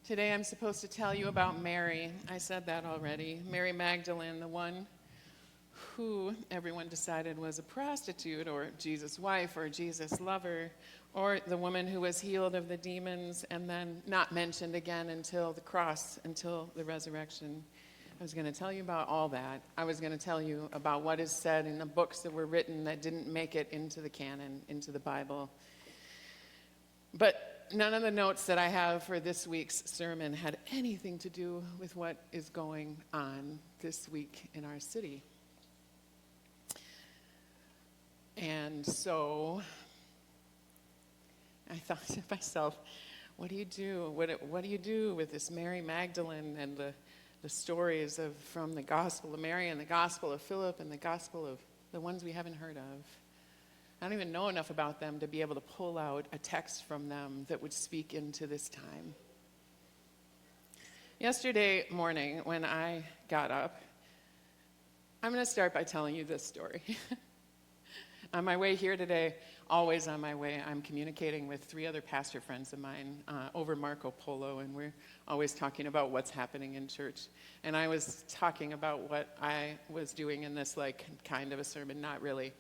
Today I'm supposed to tell you about Mary. I said that already. Mary Magdalene, the one who everyone decided was a prostitute or Jesus' wife or Jesus' lover, or the woman who was healed of the demons and then not mentioned again until the cross, until the resurrection. I was going to tell you about all that. I was going to tell you about what is said in the books that were written that didn't make it into the canon, into the Bible. But none of the notes that I have for this week's sermon had anything to do with what is going on this week in our city. And so I thought to myself, what do you do? What do you do with this Mary Magdalene and the stories from the Gospel of Mary and the Gospel of Philip and the Gospel of the ones we haven't heard of? I don't even know enough about them to be able to pull out a text from them that would speak into this time. Yesterday morning, when I got up, I'm going to start by telling you this story. On my way here today, always on my way, I'm communicating with 3 other pastor friends of mine over Marco Polo, and we're always talking about what's happening in church. And I was talking about what I was doing in this, kind of a sermon, not really.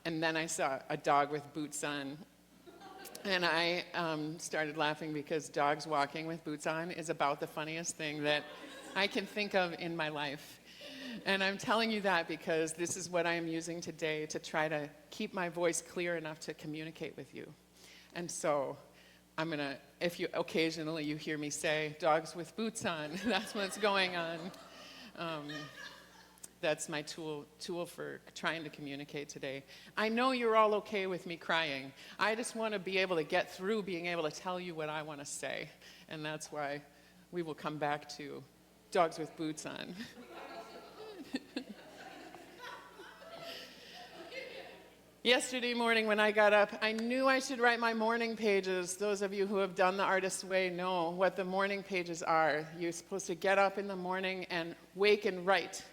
And then I saw a dog with boots on, and I started laughing because dogs walking with boots on is about the funniest thing that I can think of in my life. And I'm telling you that because this is what I am using today to try to keep my voice clear enough to communicate with you. And so I'm going to, if you occasionally you hear me say, dogs with boots on, that's what's going on. That's my tool for trying to communicate today. I know you're all okay with me crying. I just want to be able to get through being able to tell you what I want to say. And that's why we will come back to dogs with boots on. Yesterday morning when I got up, I knew I should write my morning pages. Those of you who have done the Artist's Way know what the morning pages are. You're supposed to get up in the morning and wake and write.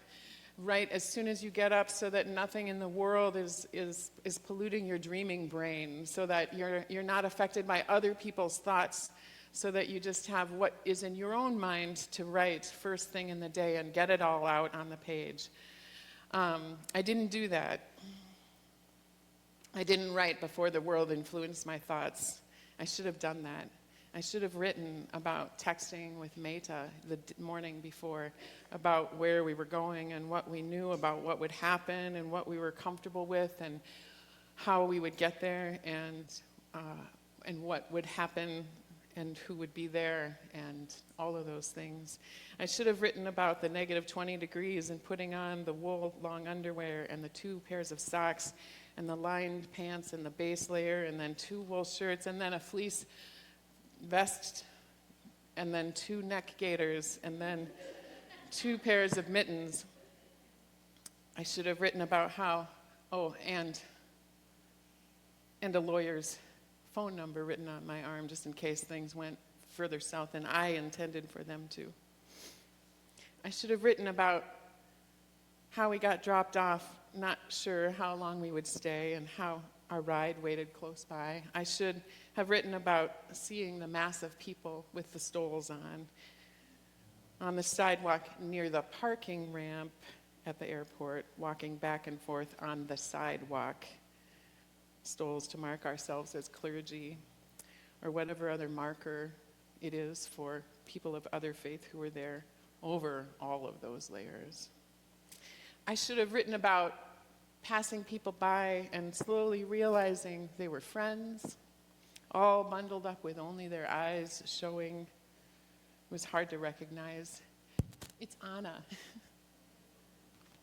Write as soon as you get up so that nothing in the world is polluting your dreaming brain, so that you're not affected by other people's thoughts, so that you just have what is in your own mind to write first thing in the day and get it all out on the page. I didn't do that. I didn't write before the world influenced my thoughts. I should have done that. I should have written about texting with Meta the morning before, about where we were going and what we knew about what would happen and what we were comfortable with and how we would get there and what would happen and who would be there and all of those things. I should have written about the negative 20 degrees and putting on the wool long underwear and the 2 pairs of socks and the lined pants and the base layer and then 2 wool shirts and then a fleece vest, and then 2 neck gaiters, and then 2 pairs of mittens. I should have written about and a lawyer's phone number written on my arm just in case things went further south than I intended for them to. I should have written about how we got dropped off, not sure how long we would stay, and how our ride waited close by. I should have written about seeing the mass of people with the stoles on the sidewalk near the parking ramp at the airport, walking back and forth on the sidewalk, stoles to mark ourselves as clergy, or whatever other marker it is for people of other faith who were there over all of those layers. I should have written about passing people by and slowly realizing they were friends, all bundled up with only their eyes showing. It was hard to recognize. It's Anna.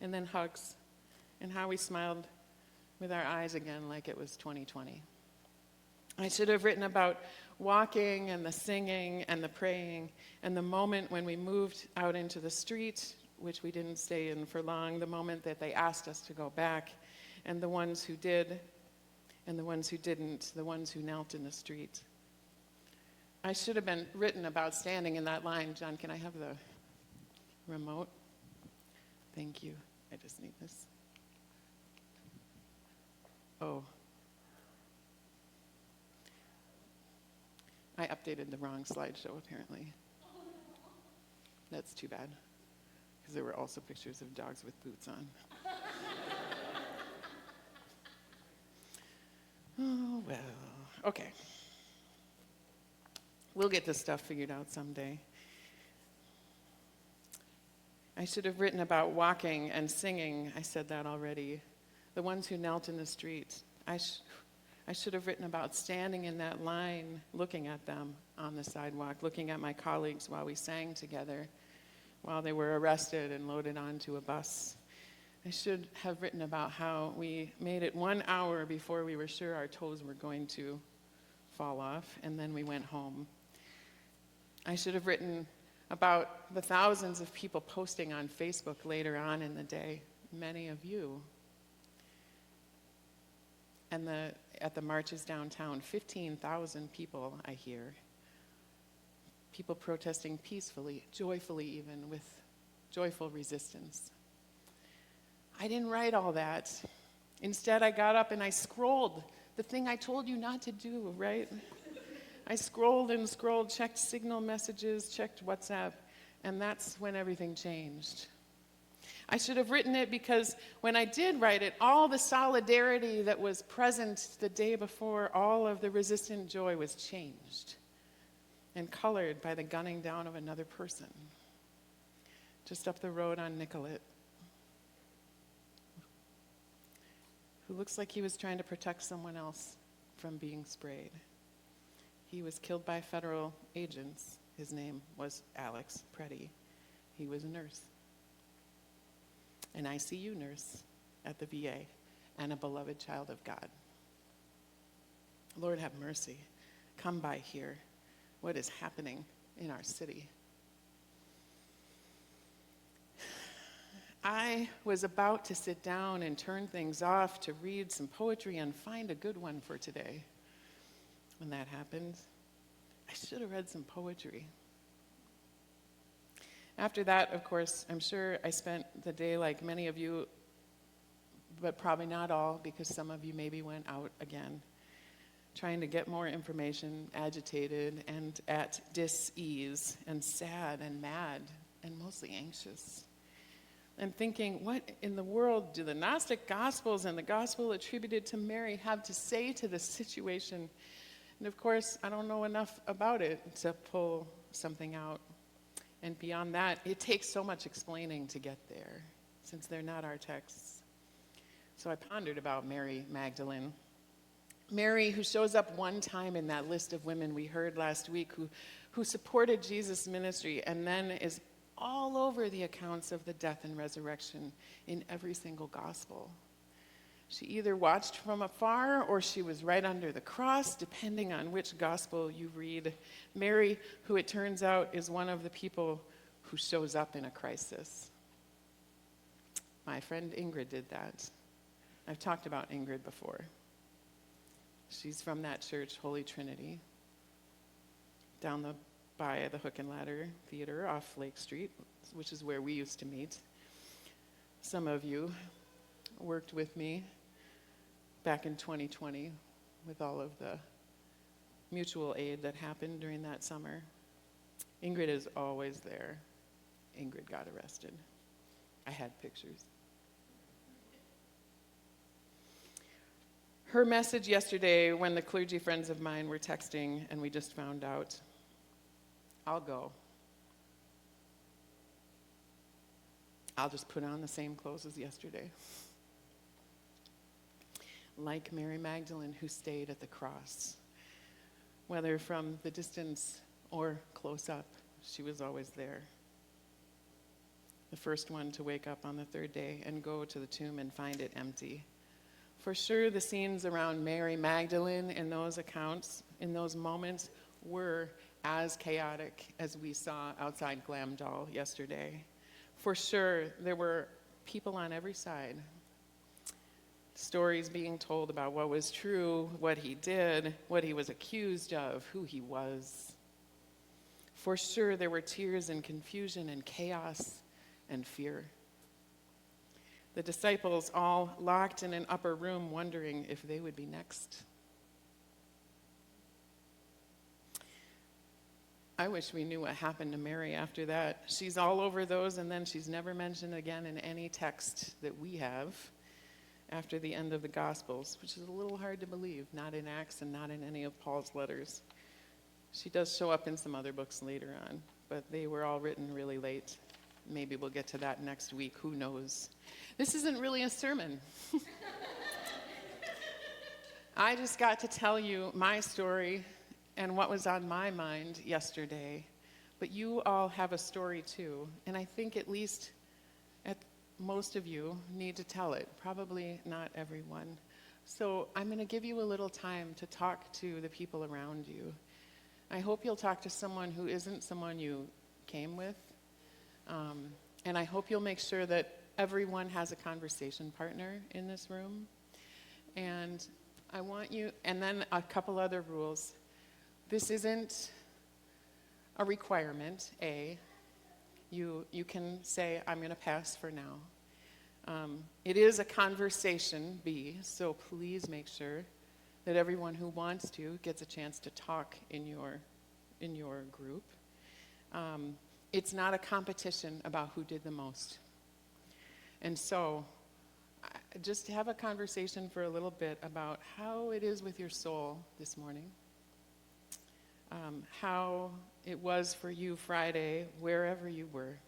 And then hugs, and how we smiled with our eyes again like it was 2020. I should have written about walking and the singing and the praying and the moment when we moved out into the street, which we didn't stay in for long, the moment that they asked us to go back, and the ones who did and the ones who didn't, the ones who knelt in the street. I should have been written about standing in that line. John, can I have the remote? Thank you. I just need this. Oh. I updated the wrong slideshow, apparently. That's too bad, because there were also pictures of dogs with boots on. Oh, well, okay. We'll get this stuff figured out someday. I should have written about walking and singing. I said that already. The ones who knelt in the street. I should have written about standing in that line, looking at them on the sidewalk, looking at my colleagues while we sang together, while they were arrested and loaded onto a bus. I should have written about how we made it 1 hour before we were sure our toes were going to fall off, and then we went home. I should have written about the thousands of people posting on Facebook later on in the day, many of you. And at the marches downtown, 15,000 people, I hear. People protesting peacefully, joyfully even, with joyful resistance. I didn't write all that. Instead, I got up and I scrolled, the thing I told you not to do, right? I scrolled and scrolled, checked Signal messages, checked WhatsApp, and that's when everything changed. I should have written it because when I did write it, all the solidarity that was present the day before, all of the resistant joy was changed and colored by the gunning down of another person just up the road on Nicollet, who looks like he was trying to protect someone else from being sprayed. He was killed by federal agents. His name was Alex Preddy. He was a nurse, an ICU nurse at the VA, and a beloved child of God. Lord, have mercy. Come by here. What is happening in our city? I was about to sit down and turn things off to read some poetry and find a good one for today. When that happened, I should have read some poetry. After that, of course, I'm sure I spent the day like many of you, but probably not all, because some of you maybe went out again, trying to get more information, agitated and at dis-ease and sad and mad and mostly anxious. And thinking, what in the world do the Gnostic Gospels and the Gospel attributed to Mary have to say to this situation? And of course, I don't know enough about it to pull something out. And beyond that, it takes so much explaining to get there, since they're not our texts. So I pondered about Mary Magdalene. Mary, who shows up one time in that list of women we heard last week, who supported Jesus' ministry, and then is all over the accounts of the death and resurrection in every single gospel. She either watched from afar or she was right under the cross, depending on which gospel you read. Mary, who it turns out is one of the people who shows up in a crisis. My friend Ingrid did that. I've talked about Ingrid before. She's from that church, Holy Trinity, down by the Hook and Ladder Theater off Lake Street, which is where we used to meet. Some of you worked with me back in 2020 with all of the mutual aid that happened during that summer. Ingrid is always there. Ingrid got arrested. I had pictures. Her message yesterday when the clergy friends of mine were texting and we just found out, I'll go. I'll just put on the same clothes as yesterday. Like Mary Magdalene, who stayed at the cross. Whether from the distance or close up, she was always there. The first one to wake up on the third day and go to the tomb and find it empty. For sure, the scenes around Mary Magdalene in those accounts, in those moments, were as chaotic as we saw outside Glamdoll yesterday. For sure, there were people on every side. Stories being told about what was true, what he did, what he was accused of, who he was. For sure, there were tears and confusion and chaos and fear. The disciples all locked in an upper room wondering if they would be next. I wish we knew what happened to Mary after that. She's all over those, and then she's never mentioned again in any text that we have after the end of the Gospels, which is a little hard to believe, not in Acts and not in any of Paul's letters. She does show up in some other books later on, but they were all written really late. Maybe we'll get to that next week, who knows. This isn't really a sermon. I just got to tell you my story and what was on my mind yesterday, but you all have a story too, and I think at least most of you need to tell it, probably not everyone. So I'm going to give you a little time to talk to the people around you. I hope you'll talk to someone who isn't someone you came with, and I hope you'll make sure that everyone has a conversation partner in this room. And I want you, and then a couple other rules. This isn't a requirement, A. You can say, I'm going to pass for now. It is a conversation, B, so please make sure that everyone who wants to gets a chance to talk in your group. It's not a competition about who did the most. And so just have a conversation for a little bit about how it is with your soul this morning. How it was for you Friday, wherever you were,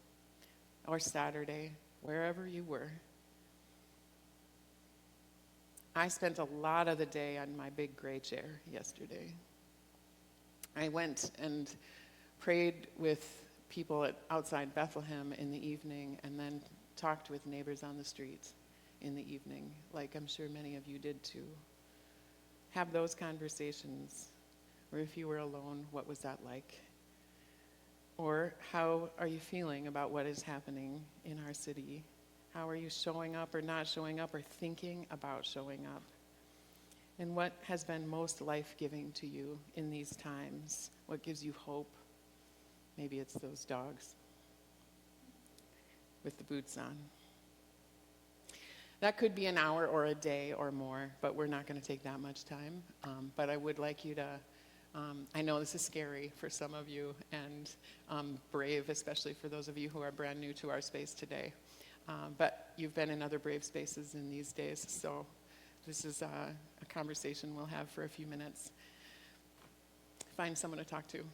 or Saturday, wherever you were. I spent a lot of the day on my big gray chair yesterday. I went and prayed with people outside Bethlehem in the evening, and then talked with neighbors on the street in the evening, like I'm sure many of you did too. Have those conversations. Or if you were alone, what was that like? Or how are you feeling about what is happening in our city? How are you showing up or not showing up or thinking about showing up? And what has been most life-giving to you in these times? What gives you hope? Maybe it's those dogs with the boots on. That could be an hour or a day or more, but we're not going to take that much time. But I would like you to, I know this is scary for some of you, and brave, especially for those of you who are brand new to our space today. But you've been in other brave spaces in these days, so this is a conversation we'll have for a few minutes. Find someone to talk to.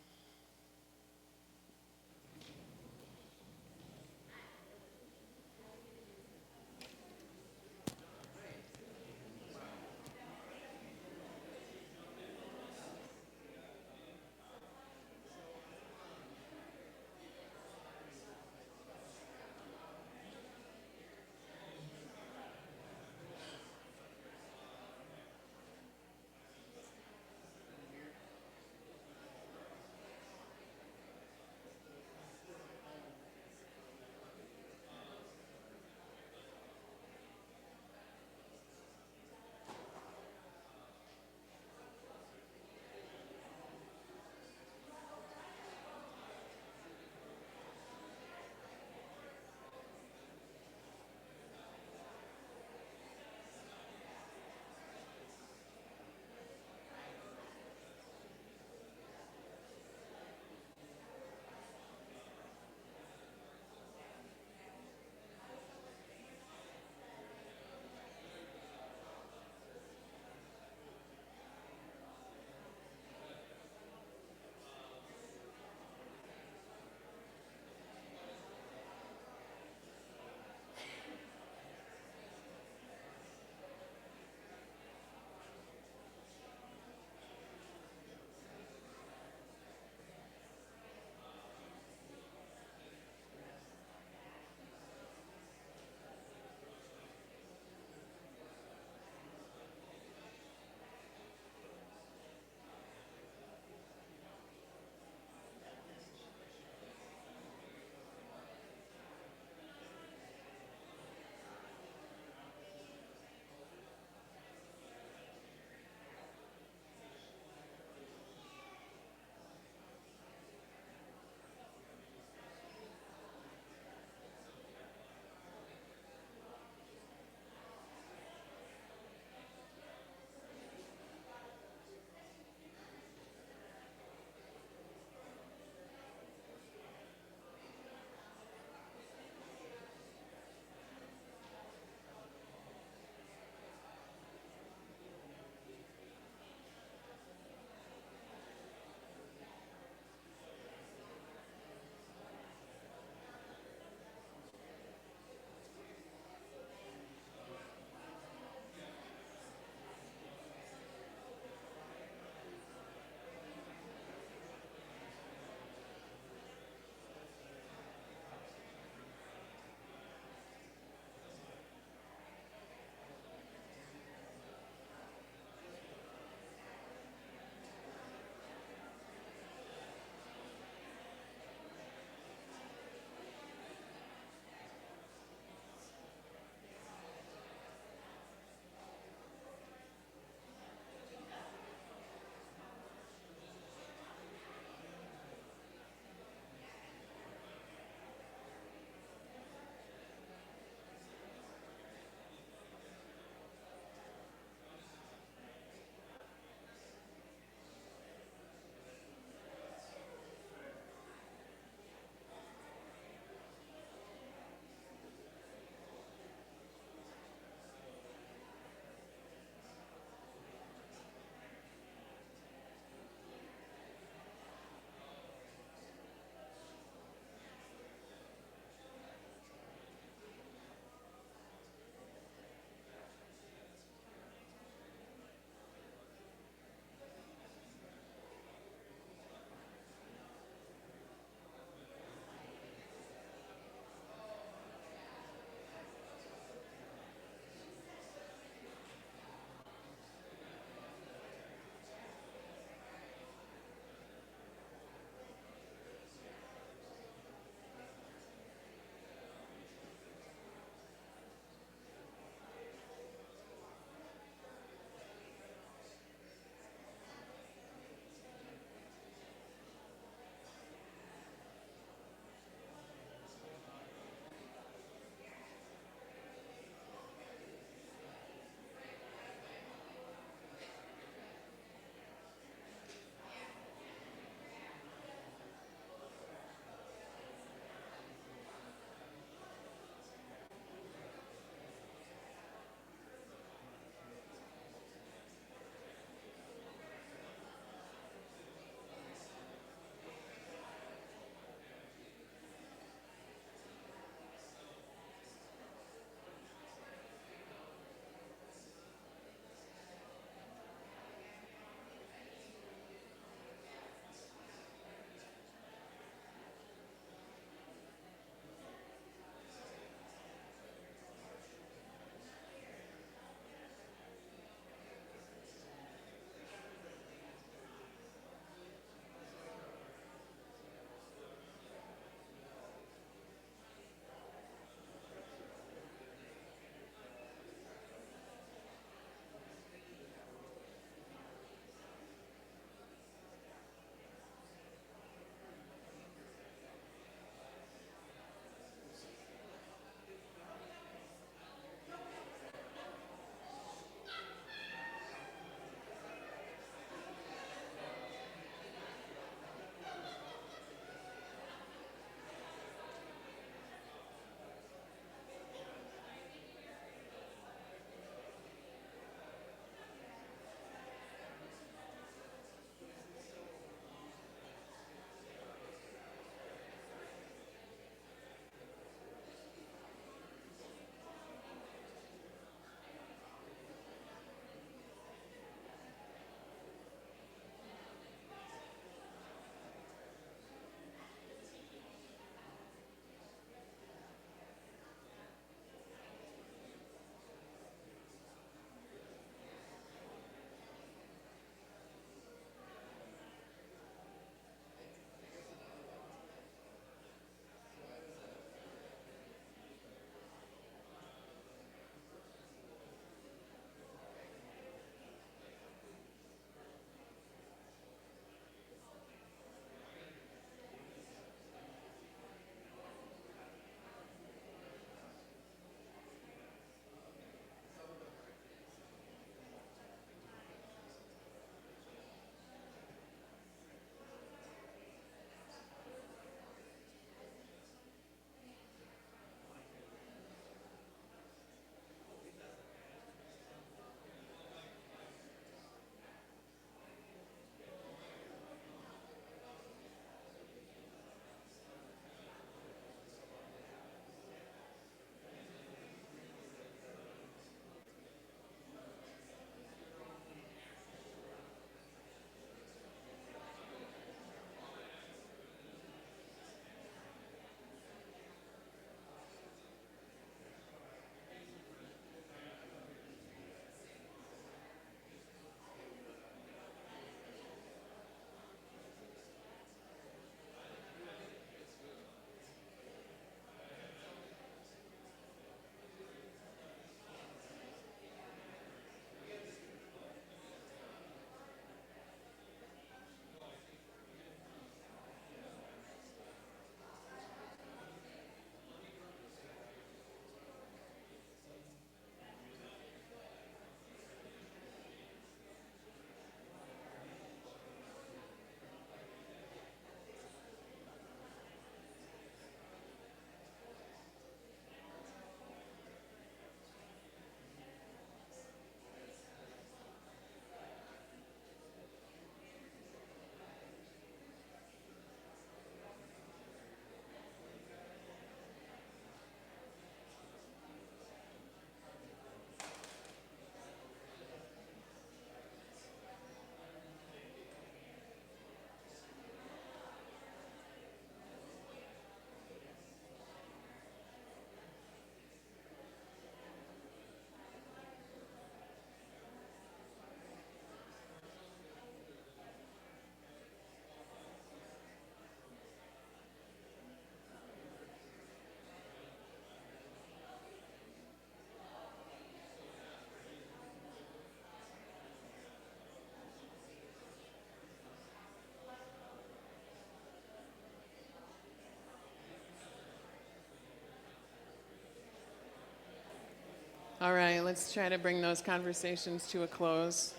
let's try to bring those conversations to a close.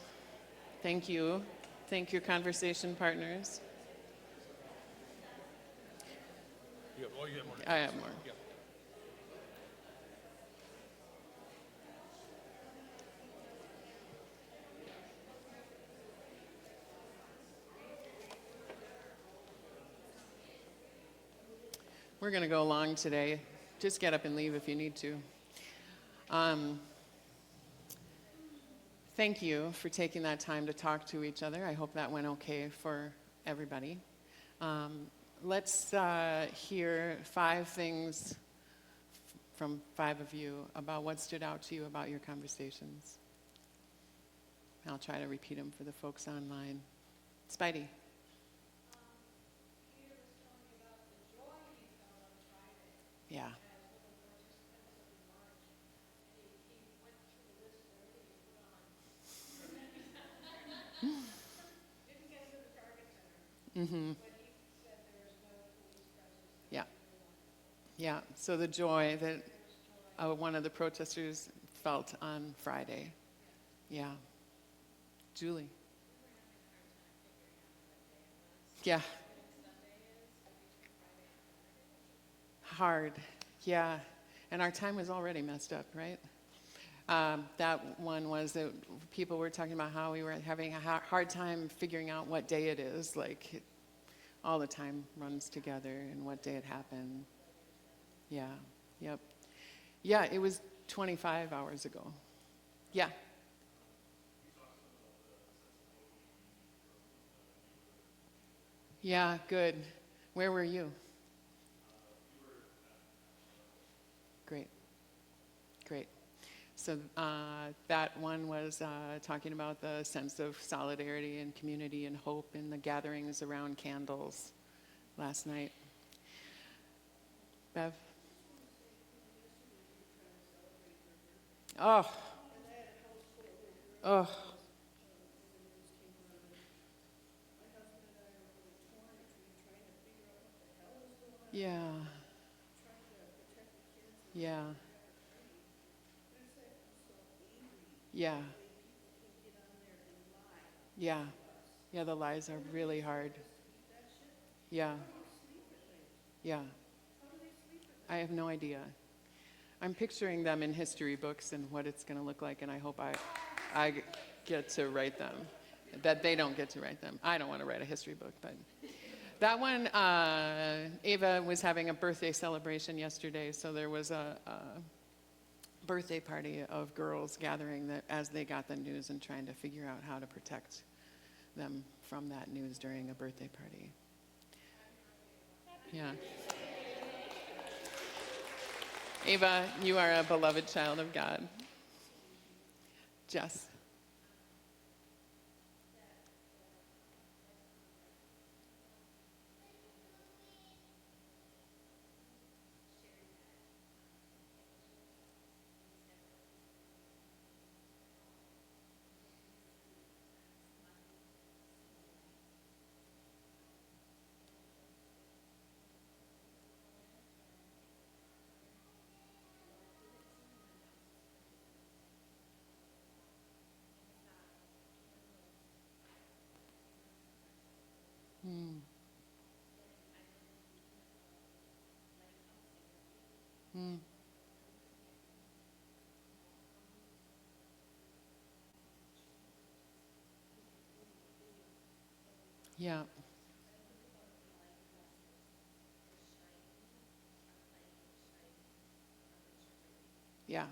Thank you. Thank your conversation partners. You have more. I have more. Yeah. We're going to go long today. Just get up and leave if you need to. Thank you for taking that time to talk to each other. I hope that went okay for everybody. Let's hear 5 things from 5 of you about what stood out to you about your conversations. I'll try to repeat them for the folks online. Spidey. Yeah. Mm-hmm. Yeah. Yeah. So the joy that one of the protesters felt on Friday. Yeah. Julie. Yeah. Hard. Yeah. And our time was already messed up, right? That one was that people were talking about how we were having a hard time figuring out what day it is. Like, all the time runs together and what day it happened. Yeah. Yep. Yeah, it was 25 hours ago. Yeah. Yeah, good. Where were you? Great. Great. So that one was talking about the sense of solidarity and community and hope in the gatherings around candles last night. Bev? Oh. Oh. Yeah. Yeah. Yeah. Yeah. Yeah, the lies are really hard. Yeah. Yeah. I have no idea. I'm picturing them in history books and what it's going to look like, and I hope I get to write them. That they don't get to write them. I don't want to write a history book, but that one, Ava was having a birthday celebration yesterday, so there was a birthday party of girls gathering as they got the news and trying to figure out how to protect them from that news during a birthday party. Yeah. Ava, you are a beloved child of God. Jess. Mm. Mm. Yeah. Yeah.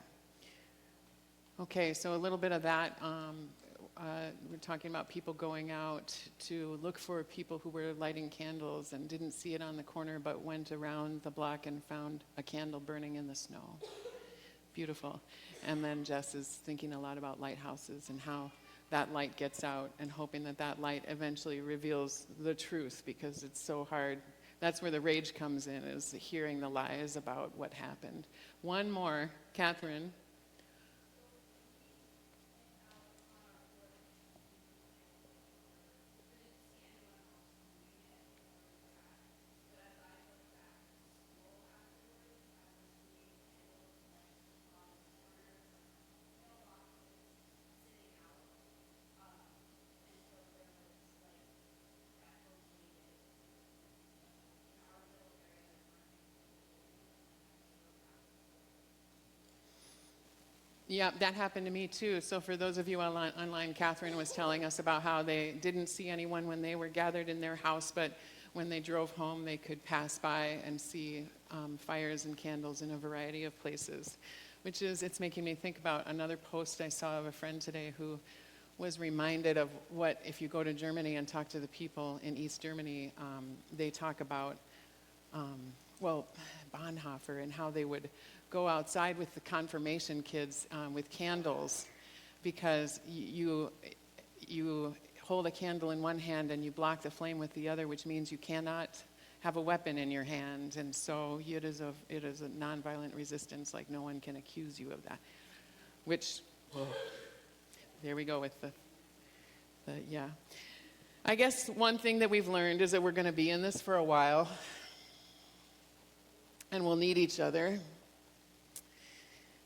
Okay, so a little bit of that. We're talking about people going out to look for people who were lighting candles and didn't see it on the corner, but went around the block and found a candle burning in the snow. Beautiful. And then Jess is thinking a lot about lighthouses and how that light gets out and hoping that that light eventually reveals the truth because it's so hard. That's where the rage comes in, is hearing the lies about what happened. One more, Catherine. Yeah, that happened to me too. So for those of you online, Catherine was telling us about how they didn't see anyone when they were gathered in their house, but when they drove home, they could pass by and see fires and candles in a variety of places, it's making me think about another post I saw of a friend today who was reminded of what, if you go to Germany and talk to the people in East Germany, they talk about, Bonhoeffer and how they would go outside with the confirmation kids with candles, because you hold a candle in one hand and you block the flame with the other, which means you cannot have a weapon in your hand. And so it is a nonviolent resistance, like no one can accuse you of that. Which, there we go with yeah. I guess one thing that we've learned is that we're going to be in this for a while, and we'll need each other.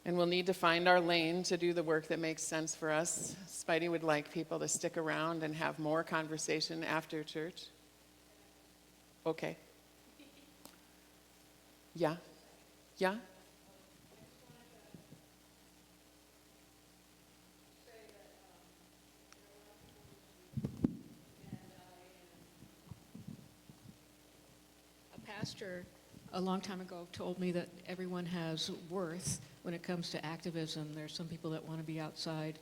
And we'll need to find our lane to do the work that makes sense for us. Spidey would like people to stick around and have more conversation after church. Okay. Yeah? Yeah? A pastor a long time ago told me that everyone has worth when it comes to activism. There's some people that want to be outside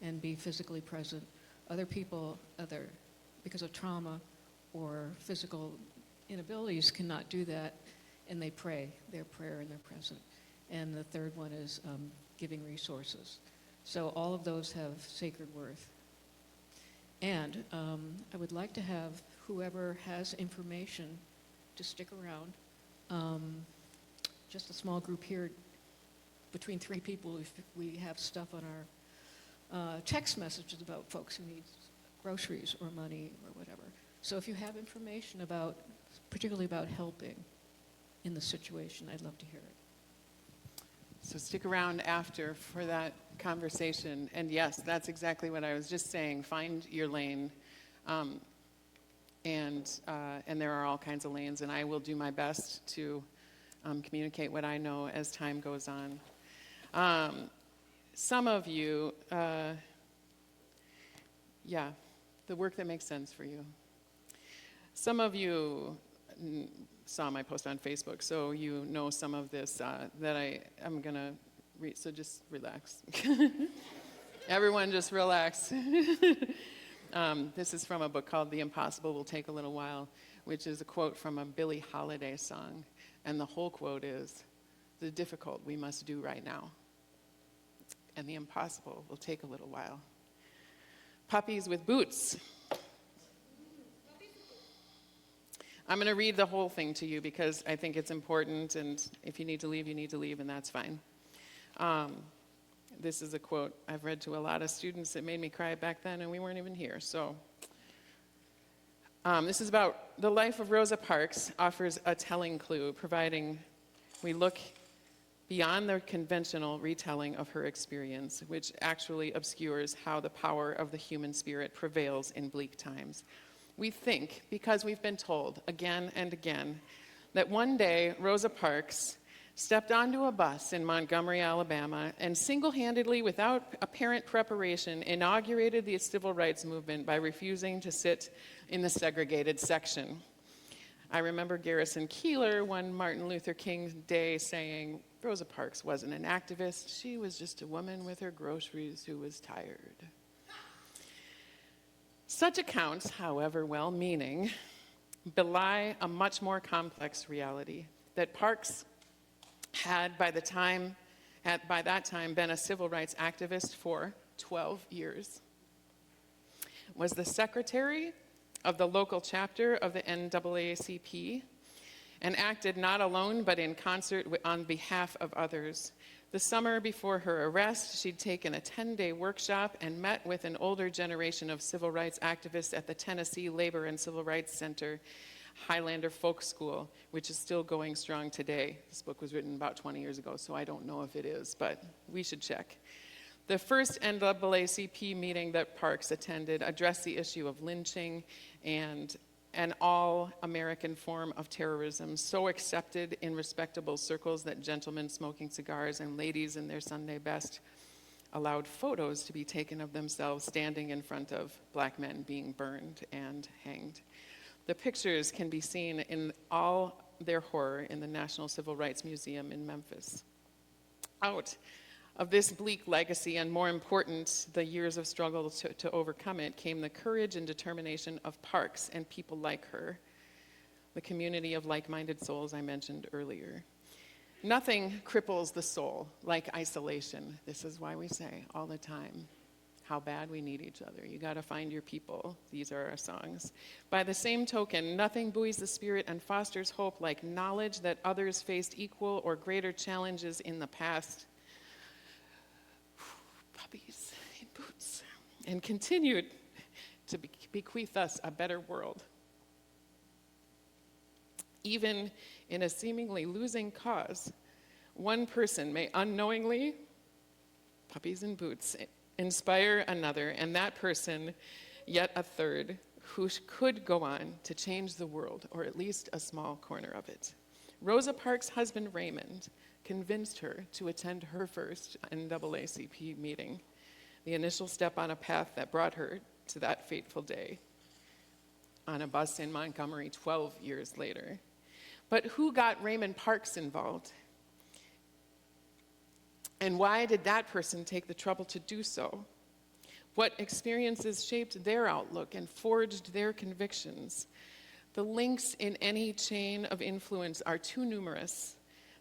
and be physically present. Other people, because of trauma or physical inabilities, cannot do that, and they pray their prayer and they're present. And the third one is giving resources. So all of those have sacred worth. And I would like to have whoever has information to stick around. Just a small group here, between 3 people, if we have stuff on our text messages about folks who need groceries or money or whatever. So if you have information particularly about helping in the situation, I'd love to hear it. So stick around after for that conversation. And yes, that's exactly what I was just saying. Find your lane. And there are all kinds of lanes, and I will do my best to communicate what I know as time goes on. Some of you, the work that makes sense for you. Some of you saw my post on Facebook, so you know some of this that I'm going to read, so just relax. Everyone just relax. This is from a book called The Impossible Will Take a Little While, which is a quote from a Billie Holiday song. And the whole quote is, "The difficult we must do right now, and the impossible will take a little while." Puppies with boots. I'm going to read the whole thing to you because I think it's important, and if you need to leave, you need to leave, and that's fine. This is a quote I've read to a lot of students that made me cry back then, and we weren't even here. So this is about the life of Rosa Parks offers a telling clue, providing we look beyond the conventional retelling of her experience, which actually obscures how the power of the human spirit prevails in bleak times. We think, because we've been told again and again, that one day Rosa Parks stepped onto a bus in Montgomery, Alabama, and single-handedly, without apparent preparation, inaugurated the civil rights movement by refusing to sit in the segregated section. I remember Garrison Keillor one Martin Luther King Day saying, "Rosa Parks wasn't an activist, she was just a woman with her groceries who was tired." Such accounts, however well-meaning, belie a much more complex reality, that Parks had by that time been a civil rights activist for 12 years, was the secretary of the local chapter of the NAACP, and acted not alone but in concert on behalf of others. The summer before her arrest, she'd taken a 10-day workshop and met with an older generation of civil rights activists at the Tennessee Labor and Civil Rights Center Highlander Folk School, which is still going strong today. This book was written about 20 years ago, so I don't know if it is, but we should check. The first NAACP meeting that Parks attended addressed the issue of lynching and an all-American form of terrorism, so accepted in respectable circles that gentlemen smoking cigars and ladies in their Sunday best allowed photos to be taken of themselves standing in front of black men being burned and hanged. The pictures can be seen in all their horror in the National Civil Rights Museum in Memphis. Out of this bleak legacy, and more important, the years of struggle to overcome it, came the courage and determination of Parks and people like her, the community of like-minded souls I mentioned earlier. Nothing cripples the soul like isolation. This is why we say all the time how bad we need each other. You got to find your people. These are our songs. By the same token, nothing buoys the spirit and fosters hope like knowledge that others faced equal or greater challenges in the past. Puppies in boots. And continued to bequeath us a better world. Even in a seemingly losing cause, one person may unknowingly, puppies in boots, inspire another, and that person, yet a third, who could go on to change the world, or at least a small corner of it. Rosa Parks' husband, Raymond, convinced her to attend her first NAACP meeting, the initial step on a path that brought her to that fateful day on a bus in Montgomery 12 years later. But who got Raymond Parks involved? And why did that person take the trouble to do so? What experiences shaped their outlook and forged their convictions? The links in any chain of influence are too numerous,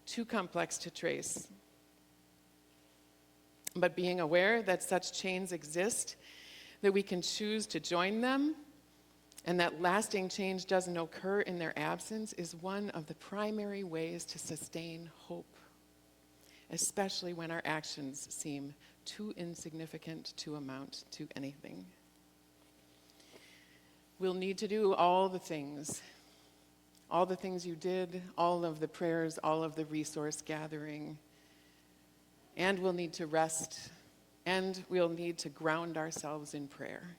too complex to trace. But being aware that such chains exist, that we can choose to join them, and that lasting change doesn't occur in their absence is one of the primary ways to sustain hope, especially when our actions seem too insignificant to amount to anything. We'll need to do all the things you did, all of the prayers, all of the resource gathering, and we'll need to rest, and we'll need to ground ourselves in prayer.